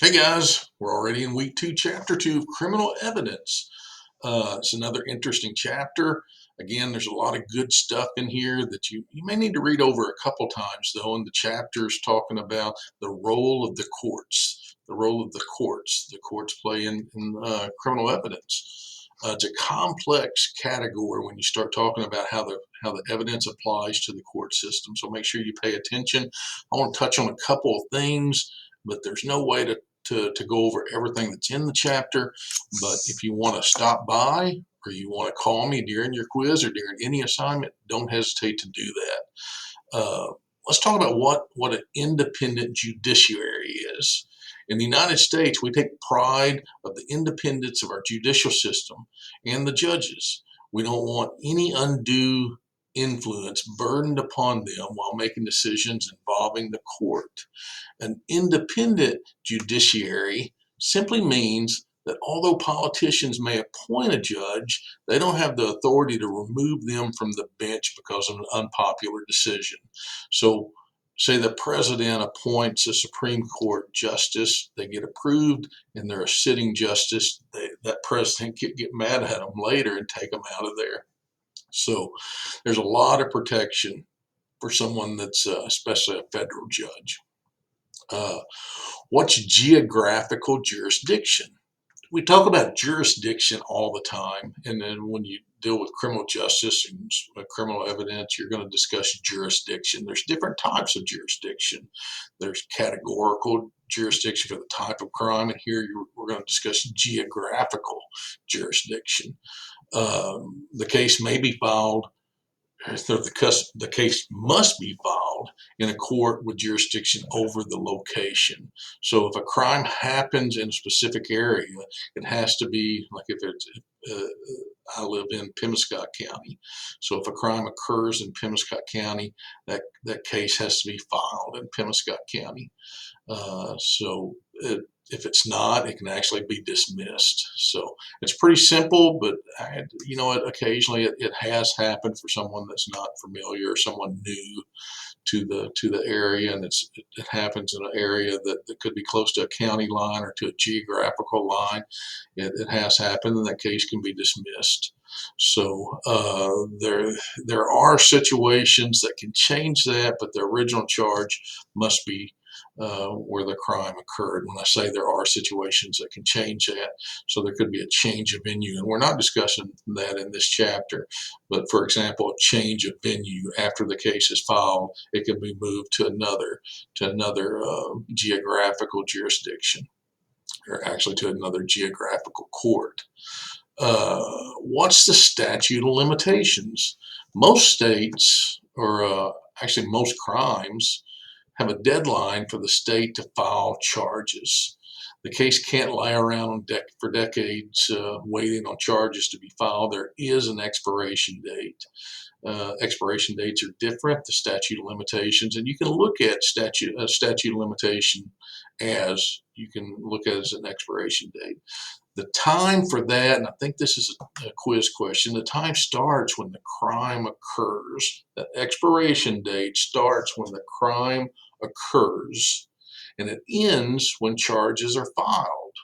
Hey guys, we're already in week 2, chapter 2 of criminal evidence. It's another interesting chapter. Again, there's a lot of good stuff in here that you may need to read over a couple times, though. And the chapter's talking about the role of the courts, the role of the courts. The courts play in criminal evidence. It's a complex category when you start talking about how the evidence applies to the court system. So make sure you pay attention. I want to touch on a couple of things, but there's no way to go over everything that's in the chapter. But if you want to stop by or you want to call me during your quiz or during any assignment, don't hesitate to do that. Let's talk about what an independent judiciary is. In the United States, we take pride of the independence of our judicial system and the judges. We don't want any undue influence burdened upon them while making decisions involving the court. An independent judiciary simply means that although politicians may appoint a judge, they don't have the authority to remove them from the bench because of an unpopular decision. So, say the president appoints a Supreme Court justice, they get approved, and they're a sitting justice. That president can get mad at them later and take them out of there. So, there's a lot of protection for someone that's especially a federal judge. Uh, what's geographical jurisdiction? We talk about jurisdiction all the time, and then when you deal with criminal justice and criminal evidence, you're going to discuss jurisdiction. There's different types of jurisdiction. There's categorical jurisdiction for the type of crime, and here we're going to discuss geographical jurisdiction. The case may be filed so the case must be filed in a court with jurisdiction over the location. So if a crime happens in a specific area, it has to be like if it's, I live in Pemiscot County. So if a crime occurs in Pemiscot County, that case has to be filed in Pemiscot County. If it's not, it can actually be dismissed. So it's pretty simple, but occasionally it has happened for someone that's not familiar or someone new to the area, and it happens in an area that could be close to a county line or to a geographical line. It has happened, and that case can be dismissed. So there are situations that can change that, but the original charge must be where the crime occurred. When I say there are situations that can change that, so there could be a change of venue, and we're not discussing that in this chapter. But for example, a change of venue after the case is filed, it can be moved to another geographical jurisdiction, or actually to another geographical court. What's the statute of limitations? Most states, or actually most crimes, have a deadline for the state to file charges. The case can't lie around for decades waiting on charges to be filed. There is an expiration date. Expiration dates are different, the statute of limitations, and you can look at statute of limitation as you can look at it as an expiration date. The time for that, and I think this is a quiz question, the time starts when the crime occurs. The expiration date starts when the crime occurs, and it ends when charges are filed.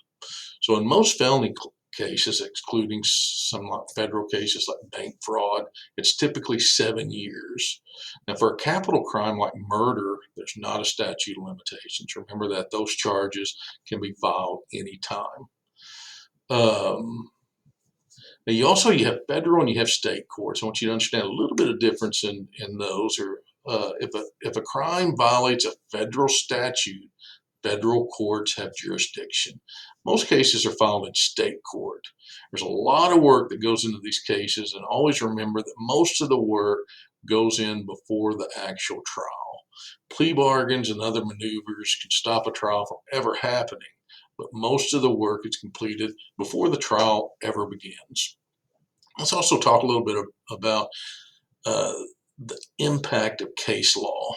So in most felony cases, excluding some like federal cases like bank fraud, it's typically 7 years. Now, for a capital crime like murder, there's not a statute of limitations. Remember that those charges can be filed anytime. Um, Now you have federal and you have state courts. I want you to understand a little bit of difference in those. Or if a crime violates a federal statute, federal courts have jurisdiction. Most cases are filed in state court. There's a lot of work that goes into these cases, and always remember that most of the work goes in before the actual trial. Plea bargains and other maneuvers can stop a trial from ever happening, but most of the work is completed before the trial ever begins. Let's also talk a little bit about uh, the impact of case law.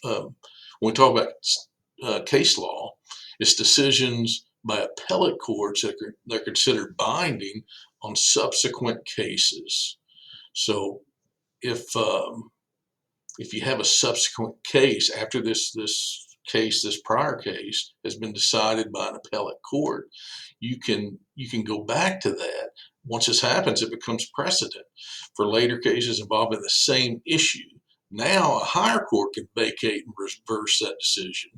When we talk about case law, it's decisions by appellate courts that are considered binding on subsequent cases. So if you have a subsequent case after this case, this prior case, has been decided by an appellate court, you can go back to that. Once this happens, it becomes precedent for later cases involving the same issue. Now, a higher court can vacate and reverse that decision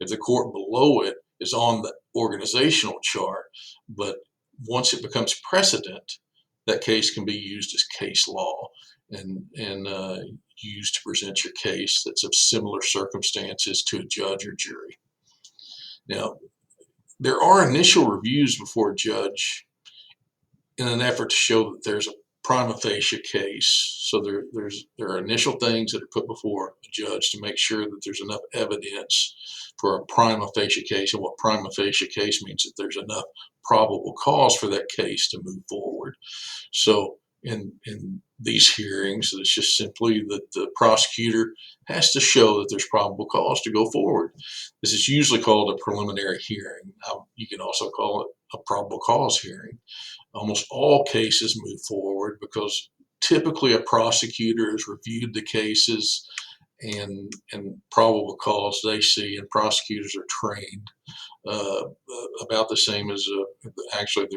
if the court below it is on the organizational chart. But once it becomes precedent, that case can be used as case law and used to present your case that's of similar circumstances to a judge or jury. Now, there are initial reviews before a judge in an effort to show that there's a prima facie case. So there are initial things that are put before a judge to make sure that there's enough evidence for a prima facie case. And what prima facie case means, that there's enough probable cause for that case to move forward. So in these hearings, it's just simply that the prosecutor has to show that there's probable cause to go forward. This is usually called a preliminary hearing. You can also call it a probable cause hearing. Almost all cases move forward because typically a prosecutor has reviewed the cases and probable cause they see, and prosecutors are trained about the same as actually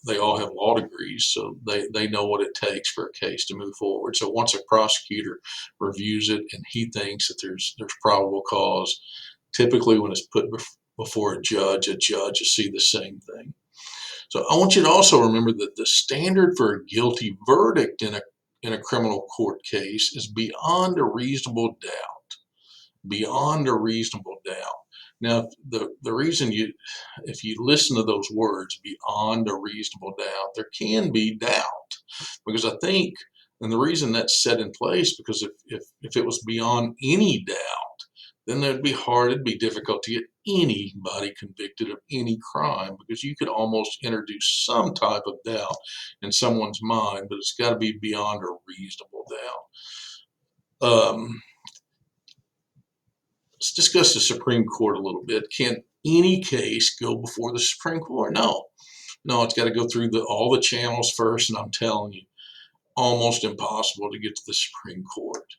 they all have law degrees, so they know what it takes for a case to move forward. So once a prosecutor reviews it and he thinks that there's probable cause, typically when it's put before a judge will see the same thing. So I want you to also remember that the standard for a guilty verdict in a criminal court case is beyond a reasonable doubt. Beyond a reasonable doubt. Now, the reason if you listen to those words, beyond a reasonable doubt, there can be doubt, because I think, and the reason that's set in place, because if it was beyond any doubt, then it'd be difficult to get anybody convicted of any crime, because you could almost introduce some type of doubt in someone's mind, but it's got to be beyond a reasonable doubt. Let's discuss the Supreme Court a little bit. Can any case go before the Supreme Court? No, it's got to go through all the channels first, and I'm telling you, almost impossible to get to the Supreme Court.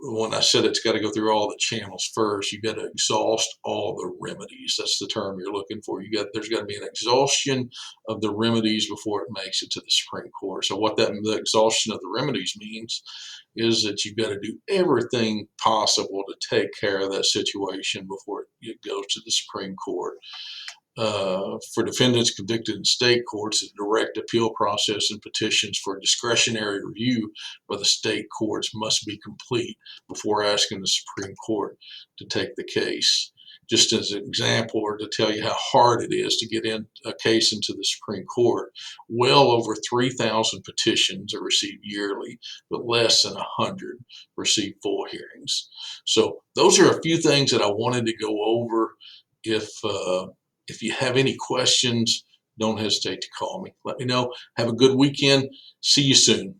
When I said it's got to go through all the channels first, you got to exhaust all the remedies. That's the term you're looking for. There's got to be an exhaustion of the remedies before it makes it to the Supreme Court. So what the exhaustion of the remedies means is that you've got to do everything possible to take care of that situation before it goes to the Supreme Court. For defendants convicted in state courts, the direct appeal process and petitions for discretionary review by the state courts must be complete before asking the Supreme Court to take the case. Just as an example, or to tell you how hard it is to get a case into the Supreme Court, well over 3,000 petitions are received yearly, but less than 100 receive full hearings. So those are a few things that I wanted to go over. If you have any questions, don't hesitate to call me. Let me know. Have a good weekend. See you soon.